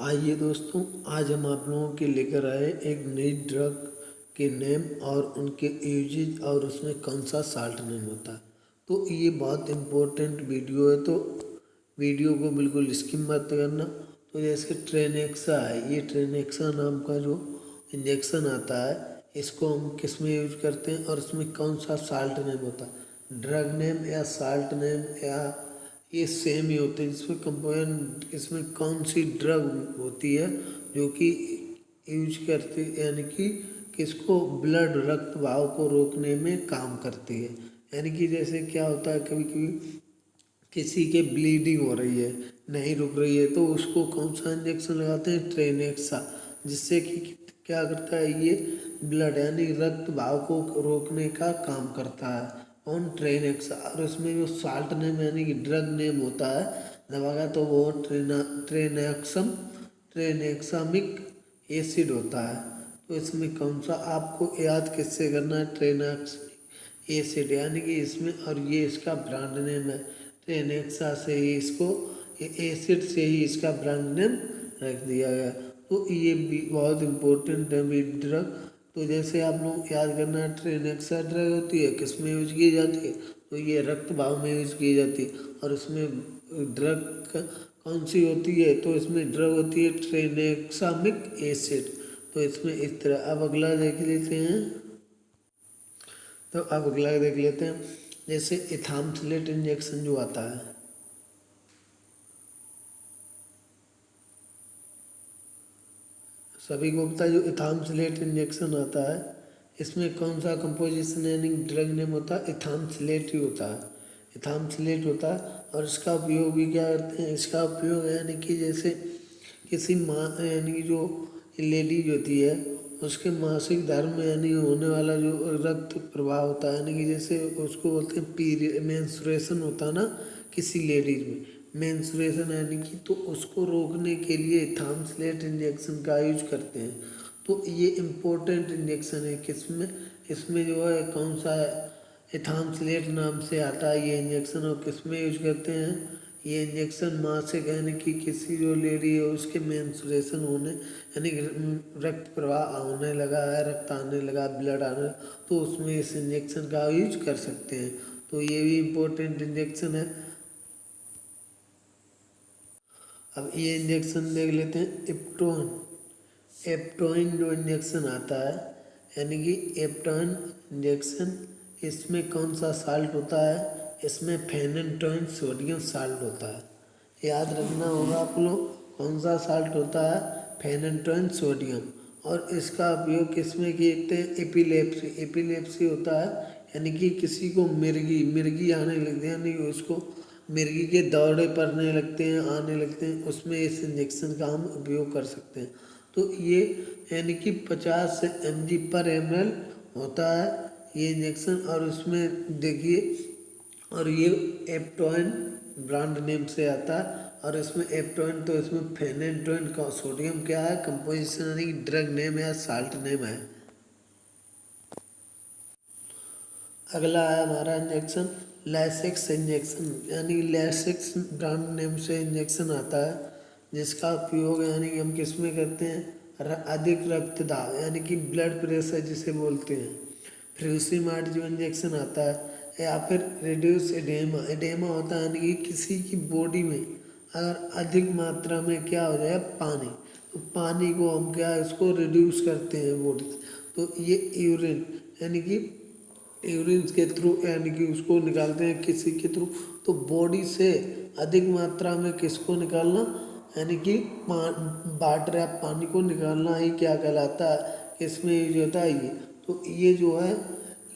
आइए दोस्तों, आज हम आप लोगों के लेकर आए एक नई ड्रग के नेम और उनके यूजेज और उसमें कौन सा साल्ट नेम होता है। तो ये बहुत इम्पोर्टेंट वीडियो है, तो वीडियो को बिल्कुल स्किप मत करना। तो जैसे ट्रेनेक्सा है, ये ट्रेनेक्सा नाम का जो इंजेक्शन आता है, इसको हम किस में यूज करते हैं और इसमें कौन सा साल्ट नेम होता है। ड्रग नेम या साल्ट नेम या ये सेम ही होते हैं, जिसमें कंपोनेंट इसमें कौन सी ड्रग होती है जो कि यूज करती, यानी कि किसको ब्लड रक्त बहाव को रोकने में काम करती है। यानी कि जैसे क्या होता है, कभी कभी किसी के ब्लीडिंग हो रही है, नहीं रुक रही है, तो उसको कौन सा इंजेक्शन लगाते हैं, ट्रेनेक्सा, जिससे कि क्या करता है, ये ब्लड यानी रक्त बहाव को रोकने का काम करता है ऑन ट्रेनेक्सा। और उसमें जो साल्ट नेम यानी कि ड्रग नेम होता है दवा का, तो वो ट्रेनेक्सामिक एसिड होता है। तो इसमें कौन सा आपको याद किससे करना है, ट्रेनेक्सामिक एसिड, यानी कि इसमें, और ये इसका ब्रांड नेम है। ट्रेनेक्सा से ही इसको, एसिड से ही इसका ब्रांड नेम रख दिया गया। तो ये भी बहुत इम्पोर्टेंट है भी ड्रग। तो जैसे आप लोग याद करना है, ट्रेनेक्सा ड्रग होती है किस में यूज की जाती है, तो ये रक्त भाव में यूज की जाती है। और इसमें ड्रग कौन सी होती है, तो इसमें ड्रग होती है ट्रेनेक्सामिक एसिड। तो इसमें इस तरह। अब अगला देख लेते हैं। तो अब अगला देख लेते हैं, जैसे इथामथ्लेट इंजेक्शन जो आता है, सभी को पता है, जो इथामथ्लेट इंजेक्शन आता है, इसमें कौन सा कंपोजिशन यानी ड्रग नेम होता है, इथामथ्लेट ही होता है, इथामथ्लेट होता है। और इसका उपयोग भी क्या करते हैं, इसका उपयोग यानी कि जैसे किसी माँ यानी कि जो लेडीज होती है, उसके मासिक धर्म में यानी होने वाला जो रक्त प्रवाह होता है, यानी कि जैसे उसको बोलते हैं पीरियड, मेंस्ट्रुएशन होता है ना किसी लेडीज में, मेंस्ट्रुएशन यानी कि, तो उसको रोकने के लिए थामसलेट इंजेक्शन का यूज करते हैं। तो ये इम्पोर्टेंट इंजेक्शन है किसमें, इसमें जो है कौन सा एथामसलेट नाम से आता है ये इंजेक्शन, और किस में यूज करते हैं ये इंजेक्शन, मासिक यानी कि किसी जो लेडी है उसके मेंस्ट्रुएशन होने यानी रक्त प्रवाह होने लगा है, रक्त आने लगा, ब्लड आने, तो उसमें इस इंजेक्शन का यूज कर सकते हैं। तो ये भी इम्पोर्टेंट इंजेक्शन है। अब ये इंजेक्शन देख लेते हैं, एप्टोन, एप्टोइन जो इंजेक्शन आता है, यानी कि एप्टोइन इंजेक्शन, इसमें कौन सा साल्ट होता है, इसमें फेनेंटोइन सोडियम साल्ट होता है। याद रखना होगा आप लोग, कौन सा साल्ट होता है, फेनेंटोइन सोडियम। और इसका उपयोग किसमें कहते हैं, एपिलेप्सी, एपिलेप्सी होता है यानी कि किसी को मिर्गी मिर्गी आने लगती है, यानी उसको मिर्गी के दौरे पड़ने लगते हैं, आने लगते हैं, उसमें इस इंजेक्शन का हम उपयोग कर सकते हैं। तो ये यानी कि 50 mg/ml होता है ये इंजेक्शन। और उसमें देखिए, और ये एप्टोइन ब्रांड नेम से आता है। और इसमें एप्टोइन, तो इसमें फेनेंटोइन का सोडियम क्या है, कंपोजिशन यानी कि ड्रग नेम है, साल्ट नेम है। अगला है हमारा इंजेक्शन लैसिक्स इंजेक्शन, यानी लैसिक्स ब्रांड नेम से इंजेक्शन आता है, जिसका उपयोग यानी कि हम किस में करते हैं, अधिक रक्तदाब यानी कि ब्लड प्रेशर जिसे बोलते हैं। फ्यूसिमाइड जो इंजेक्शन आता है, या फिर रिड्यूस एडेमा, एडेमा होता है यानी कि किसी की बॉडी में अगर अधिक मात्रा में क्या हो जाए पानी, तो पानी को हम क्या इसको रिड्यूस करते हैं बॉडी से। तो ये यूरिन यानी कि यूरिन के थ्रू यानी कि उसको निकालते हैं किसी के थ्रू, तो बॉडी से अधिक मात्रा में किसको निकालना, यानी कि वाटर या पानी को निकालना ही क्या कहलाता है, इसमें यूज होता है ये। तो ये जो है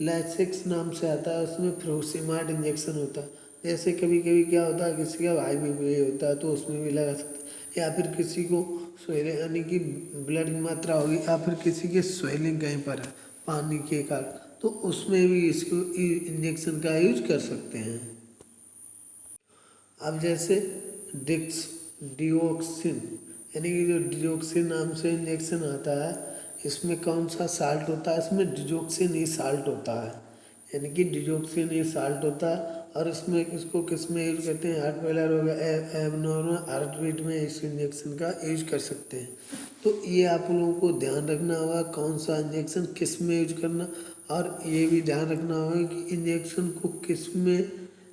लैसिक्स नाम से आता है, उसमें फ्यूसिमाइड इंजेक्शन होता है। जैसे कभी कभी क्या होता है, किसी का भाई भी होता है तो उसमें भी लगा सकते हैं, या फिर किसी को स्वेलिंग यानी कि ब्लड की मात्रा होगी, या फिर किसी के स्वेलिंग कहीं पर है पानी के कारण, तो उसमें भी इसको इंजेक्शन का यूज कर सकते हैं। अब जैसे डिक्स डिओक्सिन, यानी कि जो डिओक्सिन नाम से इंजेक्शन आता है, इसमें कौन सा साल्ट होता है, इसमें डिओक्सिन ही साल्ट होता है, यानी कि डिओक्सिन ही साल्ट होता है। और इसमें इसको किस में यूज करते हैं, हार्ट फेलियर हो गया, एबनॉर्मल हार्ट बीट में इस इंजेक्शन का यूज कर सकते हैं। तो ये आप लोगों को ध्यान रखना होगा कौन सा इंजेक्शन किस में यूज करना, और ये भी ध्यान रखना होगा कि इंजेक्शन को किस में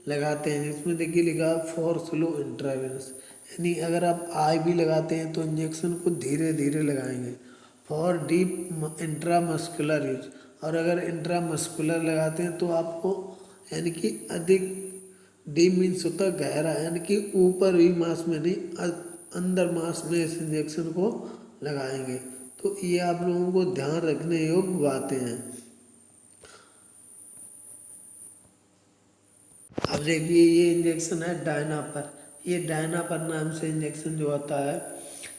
लगाते हैं। इसमें देखिए लिखा फॉर स्लो इंट्रावेनस, यानी अगर आप IV लगाते हैं तो इंजेक्शन को धीरे धीरे लगाएंगे। फॉर डीप इंट्रामस्कुलर यूज, और अगर इंट्रामस्कुलर लगाते हैं तो आपको यानी कि अधिक, डीप मीन्स होता है गहरा, यानी कि ऊपर ही मांस में नहीं अंदर मांस में इस इंजेक्शन को लगाएंगे। तो ये आप लोगों को ध्यान रखने योग्य बातें हैं। अब देखिए ये इंजेक्शन है डायनापर। ये डायनापर नाम से इंजेक्शन जो होता है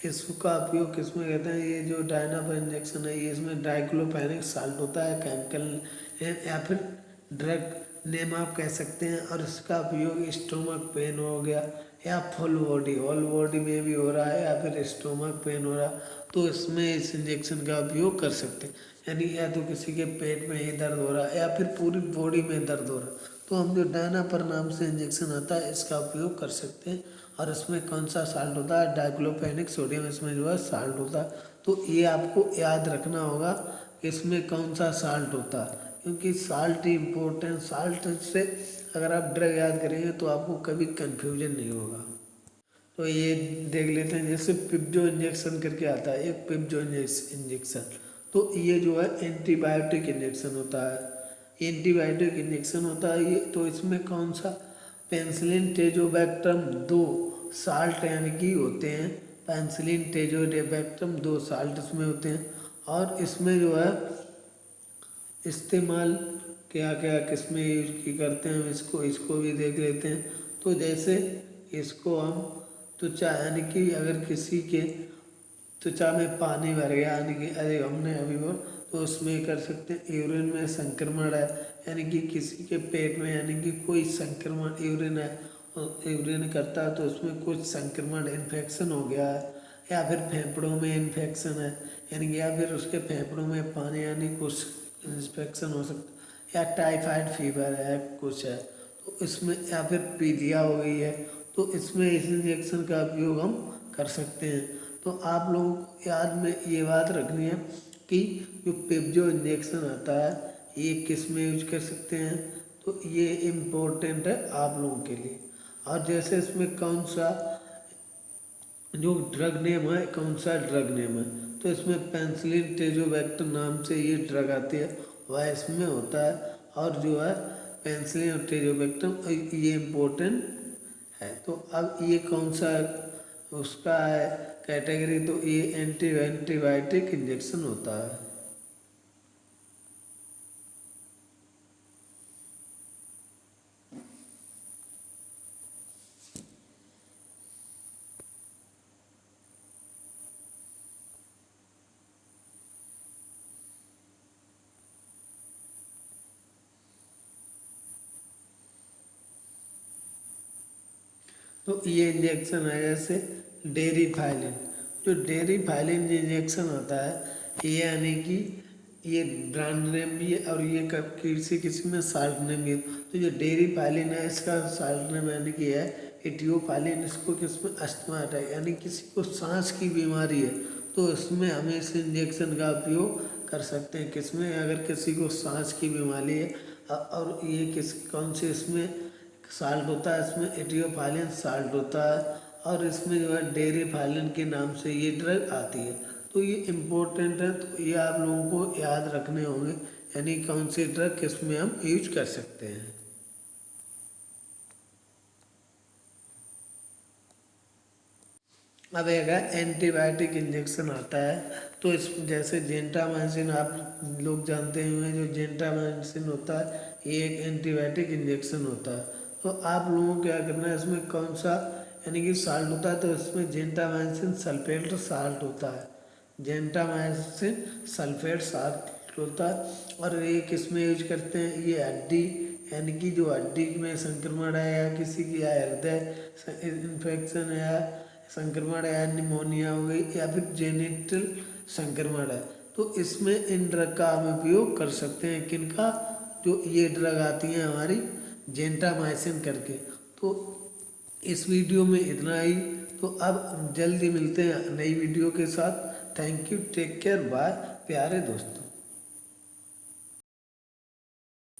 इसका उपयोग किस में कहते हैं, ये जो डायनापर इंजेक्शन है ये इसमें डाइक्लोफेनेक साल्ट होता है, केमिकल या फिर ड्रग नेम आप कह सकते हैं। और इसका उपयोग स्टोमक पेन हो गया या फुल बॉडी में भी हो रहा है, या फिर स्टोमक पेन हो रहा तो इसमें इस इंजेक्शन का उपयोग कर सकते हैं। यानी या तो किसी के पेट में ही दर्द हो रहा है या फिर पूरी बॉडी में दर्द हो रहा है तो हम जो डायनापर नाम से इंजेक्शन आता है इसका उपयोग कर सकते हैं। और इसमें कौन सा साल्ट होता है, डाइक्लोफेनिक सोडियम इसमें जो है साल्ट होता है। तो ये आपको याद रखना होगा कि इसमें कौन सा साल्ट होता है, क्योंकि साल्ट ही इम्पोर्टेंट, साल्ट से अगर आप ड्रग याद करेंगे तो आपको कभी कन्फ्यूजन नहीं होगा। तो ये देख लेते हैं, जैसे पिप्जो इंजेक्शन करके आता है, एक पिप्जो इंजेक्शन, तो ये जो है एंटीबायोटिक इंजेक्शन होता है। एंटीबायोटिक इंजेक्शन होता है ये, तो इसमें कौन सा, पेनिसिलिन टेजोबैक्टम 2 साल्ट यानी कि होते हैं, पेनिसिलिन टेजोबैक्टम 2 साल्ट इसमें होते हैं। और इसमें जो है इस्तेमाल क्या क्या किस में यूज की करते हैं इसको भी देख लेते हैं। तो जैसे इसको हम त्वचा यानी कि अगर किसी के त्वचा में पानी भर गया यानी कि अरे हमने अभी वो, तो उसमें कर सकते हैं। यूरिन में संक्रमण है यानी कि किसी के पेट में यानी कि कोई संक्रमण यूरिन है, यूरिन करता है तो उसमें कुछ संक्रमण इन्फेक्शन हो गया है, या फिर फेफड़ों में इन्फेक्शन है यानी कि, या फिर उसके फेफड़ों में पानी यानी कुछ इन्फेक्शन हो सकता है, या टाइफाइड फीवर है कुछ है तो इसमें, या फिर पीलिया हो गई है तो इसमें इस इंजेक्शन का उपयोग हम कर सकते हैं। तो आप लोगों को याद में ये बात रखनी है कि जो पिप्जो इंजेक्शन आता है ये किस में यूज कर सकते हैं, तो ये इम्पोर्टेंट है आप लोगों के लिए। और जैसे इसमें कौन सा जो ड्रग नेम है, कौन सा ड्रग नेम है, तो इसमें पेनिसिलिन टेजोबैक्टर नाम से ये ड्रग आती है वह इसमें होता है। और जो है पेनिसिलिन और टेजोबैक्टर ये इम्पोर्टेंट है। तो अब ये कौन सा उसका है कैटेगरी, तो ये एंटीबायोटिक इंजेक्शन होता है। तो ये इंजेक्शन है जैसे डेरिफाइलिन, जो डेरिफाइलिन इंजेक्शन होता है ये यानी कि ये ब्रांड नेम भी है और ये किसी किसी में साल्ट नेम भी है। तो जो डेरिफाइलिन है इसका साल्ट नेम यानी कि है इटियोफाइलिन, इसको किसमें अस्थमा अटैक यानी किसी को सांस की बीमारी है तो इसमें हमें इस इंजेक्शन का उपयोग कर सकते हैं। किसमें, अगर किसी को सांस की बीमारी है और ये कौन से इसमें साल्ट होता है, इसमें एटियोफाइलिन साल्ट होता है और इसमें जो है डेरिफाइलिन के नाम से ये ड्रग आती है। तो ये इम्पोर्टेंट है, तो ये आप लोगों को याद रखने होंगे यानी कौन सी ड्रग किस में हम यूज कर सकते हैं। अब एक है एंटीबायोटिक इंजेक्शन आता है, तो इस जैसे जेंटामाइसिन आप लोग जानते हुए, जो जेंटामाइसिन होता है ये एक एंटीबायोटिक इंजेक्शन होता है। तो आप लोगों को क्या करना है, इसमें कौन सा यानी कि साल्ट होता है, तो इसमें जेंटामाइसिन सल्फेट साल्ट होता है, जेंटामाइसिन सल्फेट साल्ट होता है। और ये किस में यूज करते हैं, ये हड्डी यानी कि जो हड्डी में संक्रमण है या किसी की हृदय इन्फेक्शन है या संक्रमण है या निमोनिया हो गई या फिर जेनिटल संक्रमण है तो इसमें इन ड्रग का हम उपयोग कर सकते हैं। किनका, जो ये ड्रग आती हैं हमारी जेंटामाइसिन करके। तो इस वीडियो में इतना ही। तो अब जल्दी मिलते हैं नई वीडियो के साथ। Thank you, take care, bye प्यारे दोस्तों।